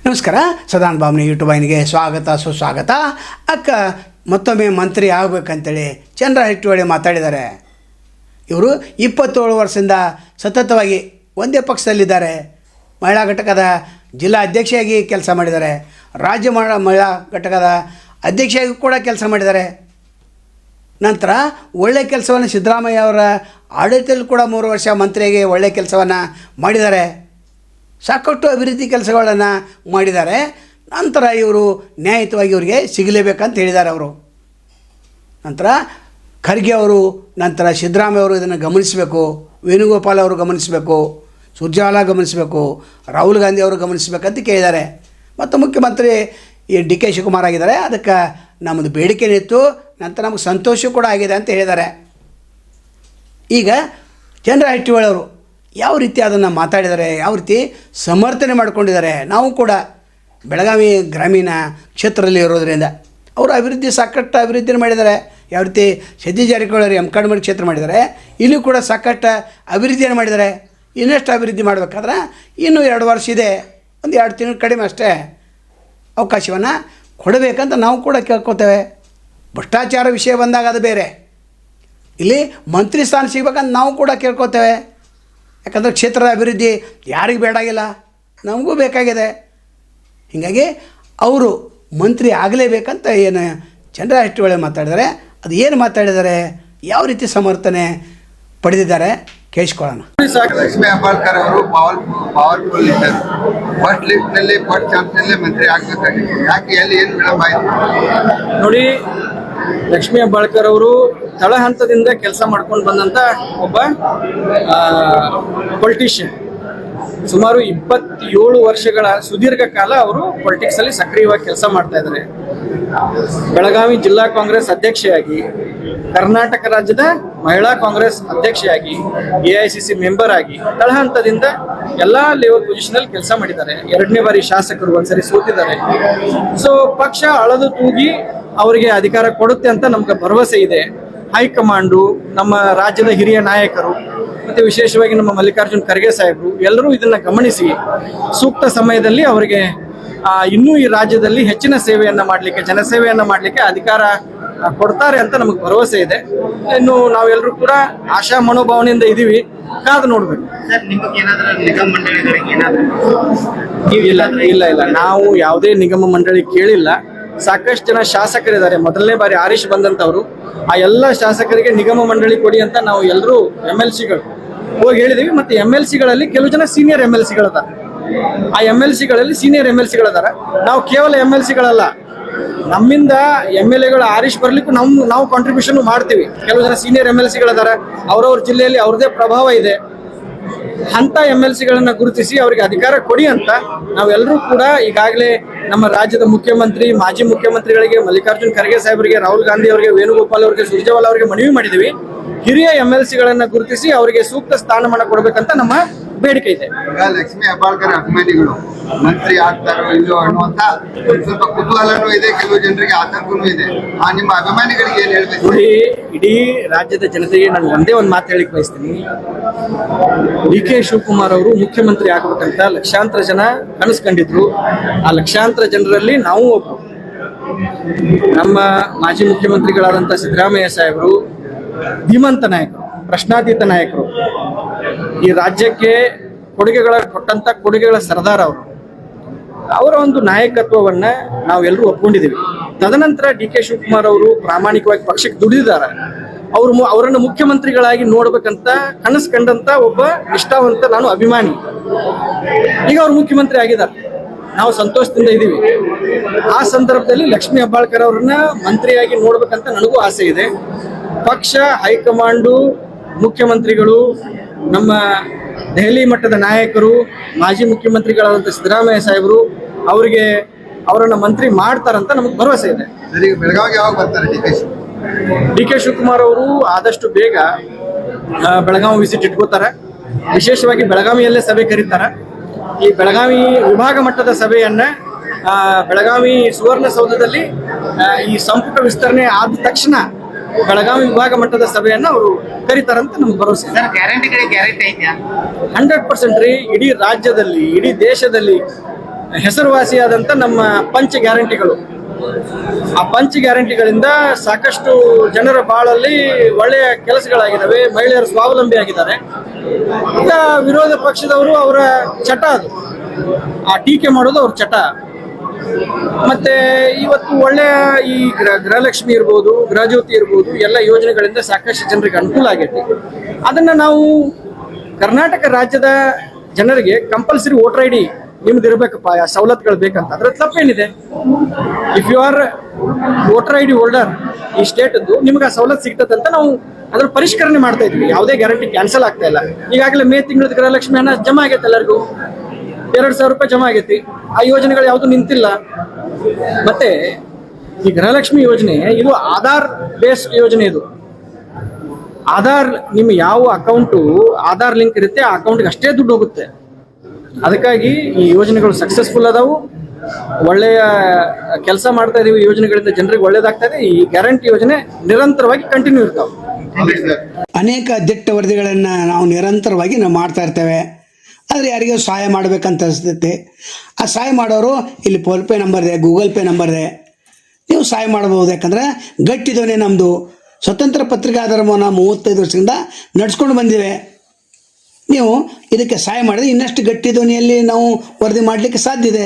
ನಮಸ್ಕಾರ. ಸದಾನ್ ಬಾಮ್ನಿ ಯೂಟ್ಯೂಬ್ ವಾಹಿನಿಗೆ ಸ್ವಾಗತ ಸುಸ್ವಾಗತ. ಅಕ್ಕ ಮತ್ತೊಮ್ಮೆ ಮಂತ್ರಿ ಆಗಬೇಕಂತೇಳಿ ಚಂದ್ರಹಟ್ಟಿಹೊಳಿ ಮಾತಾಡಿದ್ದಾರೆ. ಇವರು 27 ವರ್ಷದಿಂದ ಸತತವಾಗಿ ಒಂದೇ ಪಕ್ಷದಲ್ಲಿದ್ದಾರೆ. ಮಹಿಳಾ ಘಟಕದ ಜಿಲ್ಲಾ ಅಧ್ಯಕ್ಷೆಯಾಗಿ ಕೆಲಸ ಮಾಡಿದ್ದಾರೆ. ರಾಜ್ಯ ಮಹಿಳಾ ಘಟಕದ ಅಧ್ಯಕ್ಷೆಯಾಗಿ ಕೂಡ ಕೆಲಸ ಮಾಡಿದ್ದಾರೆ. ನಂತರ ಒಳ್ಳೆಯ ಕೆಲಸವನ್ನು ಸಿದ್ದರಾಮಯ್ಯ ಅವರ ಆಡಳಿತದಲ್ಲಿ ಕೂಡ 3 ವರ್ಷ ಮಂತ್ರಿಯಾಗಿ ಒಳ್ಳೆಯ ಕೆಲಸವನ್ನು ಮಾಡಿದ್ದಾರೆ. ಸಾಕಷ್ಟು ಅಭಿವೃದ್ಧಿ ಕೆಲಸಗಳನ್ನು ಮಾಡಿದ್ದಾರೆ. ನಂತರ ಇವರು ನ್ಯಾಯಯುತವಾಗಿ ಇವರಿಗೆ ಸಿಗಲೇಬೇಕಂತ ಹೇಳಿದ್ದಾರೆ ಅವರು. ನಂತರ ಖರ್ಗೆ ಅವರು, ನಂತರ ಸಿದ್ದರಾಮಯ್ಯ ಅವರು ಇದನ್ನು ಗಮನಿಸಬೇಕು, ವೇಣುಗೋಪಾಲ್ ಅವರು ಗಮನಿಸಬೇಕು, ಸುರ್ಜೇವಾಲಾ ಗಮನಿಸಬೇಕು, ರಾಹುಲ್ ಗಾಂಧಿ ಅವರು ಗಮನಿಸಬೇಕಂತ ಕೇಳಿದ್ದಾರೆ. ಮತ್ತು ಮುಖ್ಯಮಂತ್ರಿ ಡಿ ಕೆ ಶಿವಕುಮಾರ್ ಆಗಿದ್ದಾರೆ. ಅದಕ್ಕೆ ನಮ್ಮದು ಬೇಡಿಕೆನೇ ಇತ್ತು, ನಂತರ ನಮಗೆ ಸಂತೋಷ ಕೂಡ ಆಗಿದೆ ಅಂತ ಹೇಳಿದ್ದಾರೆ. ಈಗ ಚಂದ್ರಹಟ್ಟಿಹೊಳಿ ಅವರು ಯಾವ ರೀತಿ ಅದನ್ನು ಮಾತಾಡಿದ್ದಾರೆ, ಯಾವ ರೀತಿ ಸಮರ್ಥನೆ ಮಾಡಿಕೊಂಡಿದ್ದಾರೆ. ನಾವು ಕೂಡ ಬೆಳಗಾವಿ ಗ್ರಾಮೀಣ ಕ್ಷೇತ್ರದಲ್ಲಿ ಇರೋದರಿಂದ ಅವರು ಸಾಕಷ್ಟು ಅಭಿವೃದ್ಧಿನ ಮಾಡಿದ್ದಾರೆ. ಯಾವ ರೀತಿ ಸತೀಶ್ ಜಾರಕಿಹೊಳಿ ಎಮ್ಕಾಡ್ ಕ್ಷೇತ್ರ ಮಾಡಿದ್ದಾರೆ, ಇಲ್ಲಿ ಕೂಡ ಸಾಕಷ್ಟು ಅಭಿವೃದ್ಧಿಯನ್ನು ಮಾಡಿದ್ದಾರೆ. ಇನ್ನಷ್ಟು ಅಭಿವೃದ್ಧಿ ಮಾಡಬೇಕಾದ್ರೆ ಇನ್ನೂ 2 ವರ್ಷ ಇದೆ, ಒಂದು 2 ತಿಂಗಳು ಕಡಿಮೆ ಅಷ್ಟೇ ಅವಕಾಶವನ್ನು ಕೊಡಬೇಕಂತ ನಾವು ಕೂಡ ಕೇಳ್ಕೊತೇವೆ. ಭ್ರಷ್ಟಾಚಾರ ವಿಷಯ ಬಂದಾಗ ಅದು ಬೇರೆ, ಇಲ್ಲಿ ಮಂತ್ರಿ ಸ್ಥಾನ ಸಿಗ್ಬೇಕಂತ ನಾವು ಕೂಡ ಕೇಳ್ಕೊತೇವೆ. ಯಾಕಂದರೆ ಕ್ಷೇತ್ರದ ಅಭಿವೃದ್ಧಿ ಯಾರಿಗೆ ಬೇಡಾಗಿಲ್ಲ, ನಮಗೂ ಬೇಕಾಗಿದೆ. ಹೀಗಾಗಿ ಅವರು ಮಂತ್ರಿ ಆಗಲೇಬೇಕಂತ ಏನು ಚಂದ್ರಹಟ್ಟಿಹೊಳಿ ಮಾತಾಡಿದ್ದಾರೆ, ಅದು ಏನು ಮಾತಾಡಿದ್ದಾರೆ, ಯಾವ ರೀತಿ ಸಮರ್ಥನೆ ಪಡೆದಿದ್ದಾರೆ ಕೇಳಿಸ್ಕೊಳ್ಳೋಣ. ಲಕ್ಷ್ಮೀ ಹೆಬ್ಬಾಳ್ಕರ್ ಅವರು ಪವರ್ಫುಲ್ ಇದ್ದರು. ಫಸ್ಟ್ ಲಿಸ್ಟ್ನಲ್ಲಿ ಫಸ್ಟ್ ಚಾನ್ಸ್ನಲ್ಲಿ ಮಂತ್ರಿ ಆಗಬೇಕಾಗಿತ್ತು. ಯಾಕೆ ಎಲ್ಲಿ ಏನು ವಿಳಂಬ ಆಯಿತು ನೋಡಿ. ಲಕ್ಷ್ಮೀ ಹೆಬ್ಬಾಳ್ಕರ್ ಅವರು ತಳ ಹಂತದಿಂದ ಕೆಲಸ ಮಾಡ್ಕೊಂಡು ಬಂದಂಥ ಒಬ್ಬ ಪೊಲಿಟಿಷಿಯನ್. ಸುಮಾರು 27 ವರ್ಷಗಳ ಸುದೀರ್ಘ ಕಾಲ ಅವರು ಪೊಲಿಟಿಕ್ಸಲ್ಲಿ ಸಕ್ರಿಯವಾಗಿ ಕೆಲಸ ಮಾಡ್ತಾ ಇದ್ದಾರೆ. ಬೆಳಗಾವಿ ಜಿಲ್ಲಾ ಕಾಂಗ್ರೆಸ್ ಅಧ್ಯಕ್ಷೆಯಾಗಿ, ಕರ್ನಾಟಕ ರಾಜ್ಯದ ಮಹಿಳಾ ಕಾಂಗ್ರೆಸ್ ಅಧ್ಯಕ್ಷೆಯಾಗಿ, AICC ಮೆಂಬರ್ ಆಗಿ ತಳಹಂತದಿಂದ ಎಲ್ಲ ಲೆವೆಲ್ ಪೊಸಿಷನಲ್ಲಿ ಕೆಲಸ ಮಾಡಿದ್ದಾರೆ. 2ನೇ ಬಾರಿ ಶಾಸಕರು, ಒಂದ್ಸರಿ ಸೋತಿದ್ದಾರೆ. ಸೊ ಪಕ್ಷ ಅಳದು ತೂಗಿ ಅವರಿಗೆ ಅಧಿಕಾರ ಕೊಡುತ್ತೆ ಅಂತ ನಮ್ಗೆ ಭರವಸೆ ಇದೆ. ಹೈಕಮಾಂಡು, ನಮ್ಮ ರಾಜ್ಯದ ಹಿರಿಯ ನಾಯಕರು ಮತ್ತು ವಿಶೇಷವಾಗಿ ನಮ್ಮ ಮಲ್ಲಿಕಾರ್ಜುನ್ ಖರ್ಗೆ ಸಾಹೇಬರು ಎಲ್ಲರೂ ಇದನ್ನು ಗಮನಿಸಿ ಸೂಕ್ತ ಸಮಯದಲ್ಲಿ ಅವರಿಗೆ ಇನ್ನೂ ಈ ರಾಜ್ಯದಲ್ಲಿ ಹೆಚ್ಚಿನ ಸೇವೆಯನ್ನು ಮಾಡಲಿಕ್ಕೆ, ಜನಸೇವೆಯನ್ನು ಮಾಡಲಿಕ್ಕೆ ಅಧಿಕಾರ ಕೊಡ್ತಾರೆ ಅಂತ ನಮಗೆ ಭರವಸೆ ಇದೆ. ಇನ್ನು ನಾವೆಲ್ಲರೂ ಕೂಡ ಆಶಾ ಮನೋಭಾವನೆಯಿಂದ ಇದ್ದೀವಿ, ಕಾದು ನೋಡ್ಬೇಕು. ಇಲ್ಲ, ನಾವು ಯಾವುದೇ ನಿಗಮ ಮಂಡಳಿ ಕೇಳಿಲ್ಲ. ಸಾಕಷ್ಟು ಜನ ಶಾಸಕರಿದ್ದಾರೆ. ಮೊದಲನೇ ಬಾರಿ ಆರೀಶ್ ಬಂದಂಥವ್ರು, ಆ ಎಲ್ಲ ಶಾಸಕರಿಗೆ ನಿಗಮ ಮಂಡಳಿ ಕೊಡಿ ಅಂತ ನಾವು ಎಲ್ಲರೂ MLCಗಳು ಹೋಗಿ ಹೇಳಿದೀವಿ. ಮತ್ತು MLCಗಳಲ್ಲಿ ಕೆಲವು ಜನ ಸೀನಿಯರ್ MLCಗಳದಾರ. ಆ MLCಗಳಲ್ಲಿ ಸೀನಿಯರ್ MLCಗಳದಾರ. ನಾವು ಕೇವಲ MLCಗಳಲ್ಲ, ನಮ್ಮಿಂದ MLAಗಳು ಆರೀಶ್ ಬರ್ಲಿಕ್ಕೂ ನಾವು ಕಾಂಟ್ರಿಬ್ಯೂಷನ್ ಮಾಡ್ತೀವಿ. ಕೆಲವು ಜನ ಸೀನಿಯರ್ MLCಗಳದಾರ, ಅವ್ರವ್ರ ಜಿಲ್ಲೆಯಲ್ಲಿ ಅವ್ರದೇ ಪ್ರಭಾವ ಇದೆ. ಅಂಥ MLCಗಳನ್ನ ಗುರುತಿಸಿ ಅವರಿಗೆ ಅಧಿಕಾರ ಕೊಡಿ ಅಂತ ನಾವೆಲ್ಲರೂ ಕೂಡ ಈಗಾಗಲೇ ನಮ್ಮ ರಾಜ್ಯದ ಮುಖ್ಯಮಂತ್ರಿ, ಮಾಜಿ ಮುಖ್ಯಮಂತ್ರಿಗಳಿಗೆ, ಮಲ್ಲಿಕಾರ್ಜುನ್ ಖರ್ಗೆ ಸಾಹೇಬರಿಗೆ, ರಾಹುಲ್ ಗಾಂಧಿ ಅವರಿಗೆ, ವೇಣುಗೋಪಾಲ್ ಅವರಿಗೆ, ಸುರ್ಜೇವಾಲಾ ಅವರಿಗೆ ಮನವಿ ಮಾಡಿದ್ದೀವಿ. ಹಿರಿಯ MLCಗಳನ್ನ ಗುರುತಿಸಿ ಅವರಿಗೆ ಸೂಕ್ತ ಸ್ಥಾನಮಾನ ಕೊಡಬೇಕಂತ ನಮ್ಮ ಬೇಡಿಕೆ ಇದೆ. ಲಕ್ಷ್ಮೀ ಹೆಬ್ಬಾಳ್ಕರ್ ಅಭಿಮಾನಿಗಳು ಮಂತ್ರಿ ಆಗ್ತಾರೋ ಇಲ್ಲೋ ಅನ್ನುವಂತ ಸ್ವಲ್ಪ ಕುತೂಹಲನೂ ಇದೆ, ಕೆಲವು ಜನರಿಗೆ ಆತಂಕನೂ ಇದೆ. ನಿಮ್ಮ ಅಭಿಮಾನಿಗಳಿಗೆ ಏನ್ ಹೇಳ್ಬೇಕು? ನೋಡಿ, ಇಡೀ ರಾಜ್ಯದ ಜನತೆಗೆ ನಾನು ಒಂದೇ ಒಂದು ಮಾತು ಹೇಳಿಕ್ ಬಯಸ್ತೀನಿ. DK ಶಿವಕುಮಾರ್ ಅವರು ಮುಖ್ಯಮಂತ್ರಿ ಆಗ್ಬೇಕಂತ ಲಕ್ಷಾಂತರ ಜನ ಕನಸ್ಕೊಂಡಿದ್ರು. ಆ ಲಕ್ಷಾಂತರ ಜನರಲ್ಲಿ ನಾವು ಒಬ್ಬರು. ನಮ್ಮ ಮಾಜಿ ಮುಖ್ಯಮಂತ್ರಿಗಳಾದಂಥ ಸಿದ್ದರಾಮಯ್ಯ ಸಾಹೇಬರು ಧೀಮಂತ ನಾಯಕರು, ಪ್ರಶ್ನಾತೀತ ನಾಯಕರು, ಈ ರಾಜ್ಯಕ್ಕೆ ಕೊಟ್ಟಂತ ಕೊಡುಗೆಗಳ ಸರ್ದಾರ್ ಅವರು. ಅವರ ಒಂದು ನಾಯಕತ್ವವನ್ನ ನಾವೆಲ್ಲರೂ ಒಪ್ಕೊಂಡಿದ್ದೀವಿ. ತದನಂತರ DK ಶಿವಕುಮಾರ್ ಅವರು ಪ್ರಾಮಾಣಿಕವಾಗಿ ಪಕ್ಷಕ್ಕೆ ದುಡಿದಿದ್ದಾರೆ. ಅವರನ್ನು ಮುಖ್ಯಮಂತ್ರಿಗಳಾಗಿ ನೋಡ್ಬೇಕಂತ ಕನಸು ಕಂಡಂತ ಒಬ್ಬ ನಿಷ್ಠಾವಂತ ನಾನು ಅಭಿಮಾನಿ. ಈಗ ಅವ್ರು ಮುಖ್ಯಮಂತ್ರಿ ಆಗಿದ್ದಾರೆ, ನಾವು ಸಂತೋಷದಿಂದ ಇದ್ದೀವಿ. ಆ ಸಂದರ್ಭದಲ್ಲಿ ಲಕ್ಷ್ಮೀ ಹೆಬ್ಬಾಳ್ಕರ್ ಅವ್ರನ್ನ ಮಂತ್ರಿಯಾಗಿ ನೋಡ್ಬೇಕಂತ ನನಗೂ ಆಸೆ ಇದೆ. ಪಕ್ಷ, ಹೈಕಮಾಂಡು, ಮುಖ್ಯಮಂತ್ರಿಗಳು, ನಮ್ಮ ದೆಹಲಿ ಮಟ್ಟದ ನಾಯಕರು, ಮಾಜಿ ಮುಖ್ಯಮಂತ್ರಿಗಳಾದಂಥ ಸಿದ್ದರಾಮಯ್ಯ ಸಾಹೇಬರು ಅವರನ್ನ ಮಂತ್ರಿ ಮಾಡ್ತಾರಂತ ನಮಗೆ ಭರವಸೆ ಇದೆ. ಬೆಳಗಾವಿಗೆ ಯಾವಾಗ ಬರ್ತಾರೆ DK ಶಿವಕುಮಾರ್ ಅವರು? ಆದಷ್ಟು ಬೇಗ ಬೆಳಗಾವಿ ವಿಸಿಟ್ ಇಟ್ಕೋತಾರೆ. ವಿಶೇಷವಾಗಿ ಬೆಳಗಾವಿಯಲ್ಲೇ ಸಭೆ ಕರೀತಾರೆ. ಈ ಬೆಳಗಾವಿ ವಿಭಾಗ ಮಟ್ಟದ ಸಭೆಯನ್ನ ಬೆಳಗಾವಿ ಸುವರ್ಣಸೌಧದಲ್ಲಿ ಈ ಸಂಪುಟ ವಿಸ್ತರಣೆ ಆದ ತಕ್ಷಣ ಬೆಳಗಾವಿ ವಿಭಾಗ ಮಟ್ಟದ ಸಭೆಯನ್ನು ಅವರು ಕರೀತಾರಂತ ನಮ್ಗೆ ಭರವಸೆ. 100% ರೀ. ಇಡೀ ರಾಜ್ಯದಲ್ಲಿ, ಇಡೀ ದೇಶದಲ್ಲಿ ಹೆಸರುವಾಸಿಯಾದಂಥ ನಮ್ಮ ಪಂಚ ಗ್ಯಾರಂಟಿಗಳು, ಆ ಪಂಚ ಗ್ಯಾರಂಟಿಗಳಿಂದ ಸಾಕಷ್ಟು ಜನರ ಬಾಳಲ್ಲಿ ಒಳ್ಳೆಯ ಕೆಲಸಗಳಾಗಿದ್ದಾವೆ, ಮಹಿಳೆಯರು ಸ್ವಾವಲಂಬಿ ಆಗಿದ್ದಾರೆ. ಈಗ ವಿರೋಧ ಪಕ್ಷದವರು ಅವರ ಚಟ ಅದು, ಆ ಟೀಕೆ ಮಾಡೋದು ಅವ್ರ ಚಟ. ಮತ್ತೆ ಇವತ್ತು ಒಳ್ಳೆಯ ಈ ಗೃಹಲಕ್ಷ್ಮಿ ಇರ್ಬೋದು, ಗೃಹಜ್ಯೋತಿ ಇರ್ಬೋದು, ಎಲ್ಲ ಯೋಜನೆಗಳಿಂದ ಸಾಕಷ್ಟು ಜನರಿಗೆ ಅನುಕೂಲ ಆಗೈತಿ. ಅದನ್ನ ನಾವು ಕರ್ನಾಟಕ ರಾಜ್ಯದ ಜನರಿಗೆ ಕಂಪಲ್ಸರಿ ವೋಟರ್ ಐ ಡಿ ನಿಮ್ದು ಇರಬೇಕಪ್ಪ, ಸವಲತ್ತುಗಳು ಬೇಕಂತ, ಅದ್ರ ತಪ್ಪೇನಿದೆ? If you are voter I D holder ಈ ಸ್ಟೇಟದ್ದು, ನಿಮ್ಗೆ ಆ ಸವಲತ್ತು ಸಿಗ್ತದೆ ಅಂತ ನಾವು ಅದ್ರ ಪರಿಷ್ಕರಣೆ ಮಾಡ್ತಾ ಇದ್ವಿ. ಯಾವುದೇ ಗ್ಯಾರಂಟಿ ಕ್ಯಾನ್ಸಲ್ ಆಗ್ತಾ ಇಲ್ಲ. ಈಗಾಗಲೇ ಮೇ ತಿಂಗಳದ ಗೃಹಲಕ್ಷ್ಮಿ ಹಣ ಜಮಾ ಆಗೈತೆ, ಎಲ್ಲರಿಗೂ 2,000 ರೂಪಾಯಿ ಜಮಾ ಆಗೈತಿ. ಆ ಯೋಜನೆಗಳು ಯಾವುದು ನಿಂತಿಲ್ಲ. ಮತ್ತೆ ಈ ಗೃಹಲಕ್ಷ್ಮಿ ಯೋಜನೆ ಇದು ಆಧಾರ್ ಬೇಸ್ಡ್ ಯೋಜನೆ. ಇದು ಆಧಾರ್, ನಿಮ್ಮ ಯಾವ ಅಕೌಂಟು ಆಧಾರ್ ಲಿಂಕ್ ಇರುತ್ತೆ ಆ ಅಕೌಂಟ್ಗೆ ಅಷ್ಟೇ ದುಡ್ಡು ಹೋಗುತ್ತೆ. ಅದಕ್ಕಾಗಿ ಈ ಯೋಜನೆಗಳು ಸಕ್ಸಸ್ಫುಲ್ ಅದಾವು, ಒಳ್ಳೆಯ ಕೆಲಸ ಮಾಡ್ತಾ ಇದೀವಿ. ಯೋಜನೆಗಳಿಂದ ಜನರಿಗೆ ಒಳ್ಳೇದಾಗ್ತಾ ಇದೆ. ಈ ಗ್ಯಾರಂಟಿ ಯೋಜನೆ ನಿರಂತರವಾಗಿ ಕಂಟಿನ್ಯೂ ಇರ್ತಾವೆ. ಅನೇಕ ದಿಟ್ಟ ವರದಿಗಳನ್ನು ನಾವು ನಿರಂತರವಾಗಿ ನಾವು ಮಾಡ್ತಾ ಇರ್ತೇವೆ. ಆದರೆ ಯಾರಿಗೂ ಸಹಾಯ ಮಾಡಬೇಕಂತ ಅನಿಸ್ತೈತೆ. ಆ ಸಹಾಯ ಮಾಡೋರು ಇಲ್ಲಿ ಫೋನ್ಪೇ ನಂಬರ್ ಇದೆ, ಗೂಗಲ್ ಪೇ ನಂಬರ್ ಇದೆ, ನೀವು ಸಹಾಯ ಮಾಡಬಹುದು. ಯಾಕಂದರೆ ಗಟ್ಟಿದವನೇ ನಮ್ಮದು ಸ್ವತಂತ್ರ ಪತ್ರಿಕಾಧರ್ಮವನ್ನು 35 ವರ್ಷದಿಂದ ನಡೆಸ್ಕೊಂಡು ಬಂದಿವೆ. ನೀವು ಇದಕ್ಕೆ ಸಹಾಯ ಮಾಡಿದ್ರೆ ಇನ್ನಷ್ಟು ಗಟ್ಟಿ ಧ್ವನಿಯಲ್ಲಿ ನಾವು ವರದಿ ಮಾಡಲಿಕ್ಕೆ ಸಾಧ್ಯ ಇದೆ.